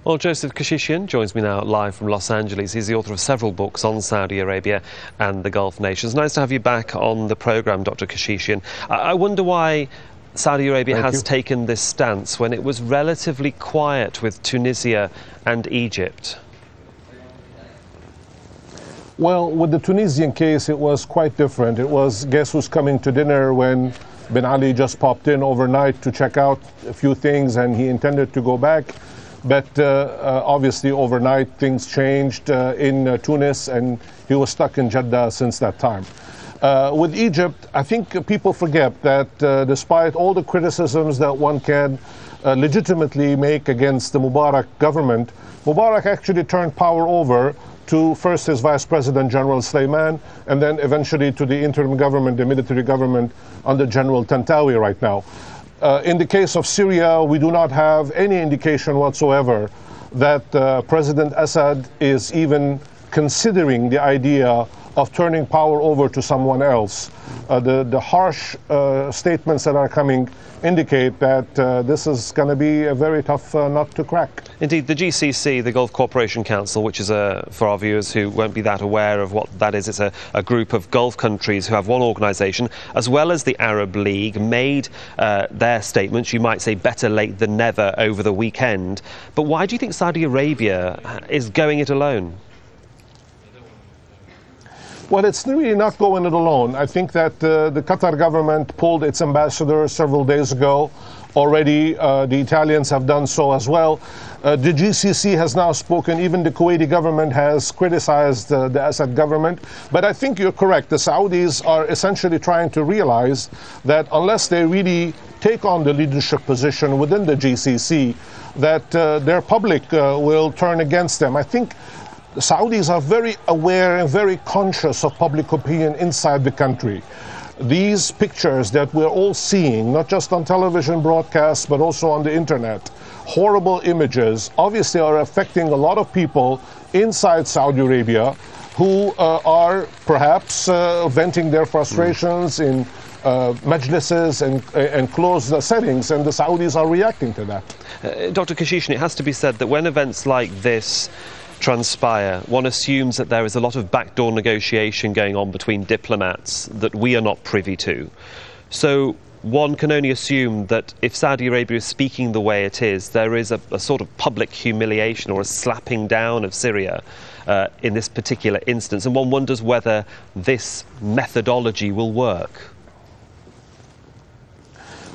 Well, Joseph Keshishian joins me now live from Los Angeles. He's the author of several books on Saudi Arabia and the Gulf nations. Nice to have you back on the programme, Dr. Keshishian. I wonder why Saudi Arabia has taken this stance when it was relatively quiet with Tunisia and Egypt. Well, with the Tunisian case, it was quite different. It was guess who's coming to dinner when Ben Ali just popped in overnight to check out a few things and he intended to go back. But obviously overnight things changed in Tunis and he was stuck in Jeddah since that time. With Egypt, I think people forget that despite all the criticisms that one can legitimately make against the Mubarak government, Mubarak actually turned power over to first his Vice President General Sulaiman and then eventually to the interim government, the military government under General Tantawi right now. In the case of Syria, we do not have any indication whatsoever that President Assad is even considering the idea of turning power over to someone else. The harsh statements that are coming indicate that this is going to be a very tough nut to crack. Indeed, the GCC, the Gulf Cooperation Council, which is, for our viewers who won't be that aware of what that is, it's a group of Gulf countries who have one organisation, as well as the Arab League, made their statements, you might say better late than never, over the weekend. But why do you think Saudi Arabia is going it alone? Well, it's really not going it alone. I think that the Qatar government pulled its ambassador several days ago. Already, the Italians have done so as well. The GCC has now spoken. Even the Kuwaiti government has criticized the Assad government. But I think you're correct. The Saudis are essentially trying to realize that unless they really take on the leadership position within the GCC, that their public will turn against them. I think the Saudis are very aware and very conscious of public opinion inside the country. These pictures that we're all seeing, not just on television broadcasts, but also on the internet, horrible images, obviously are affecting a lot of people inside Saudi Arabia who are perhaps venting their frustrations in majlises and closed settings, and the Saudis are reacting to that. Dr. Keshishian, it has to be said that when events like this transpire, one assumes that there is a lot of backdoor negotiation going on between diplomats that we are not privy to. So one can only assume that if Saudi Arabia is speaking the way it is, there is a sort of public humiliation or a slapping down of Syria in this particular instance, and one wonders whether this methodology will work.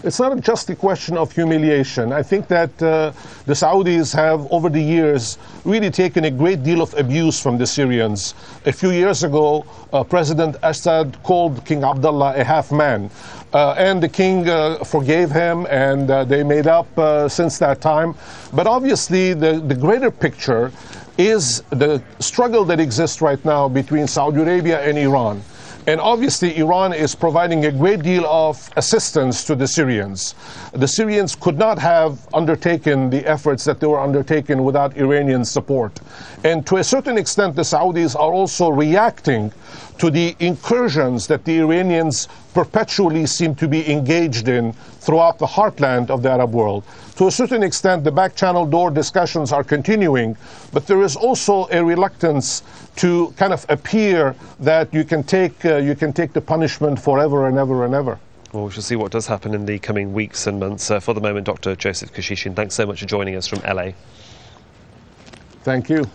It's not just a question of humiliation. I think that the Saudis have, over the years, really taken a great deal of abuse from the Syrians. A few years ago, President Assad called King Abdullah a half-man. And the king forgave him, and they made up since that time. But obviously, the greater picture is the struggle that exists right now between Saudi Arabia and Iran. And obviously, Iran is providing a great deal of assistance to the Syrians. The Syrians could not have undertaken the efforts that they were undertaken without Iranian support. And to a certain extent, the Saudis are also reacting to the incursions that the Iranians perpetually seem to be engaged in throughout the heartland of the Arab world. To a certain extent, the back-channel door discussions are continuing, but there is also a reluctance to kind of appear that you can take the punishment forever and ever and ever. Well, we shall see what does happen in the coming weeks and months. For the moment, Dr. Joseph Keshishian, thanks so much for joining us from LA. Thank you.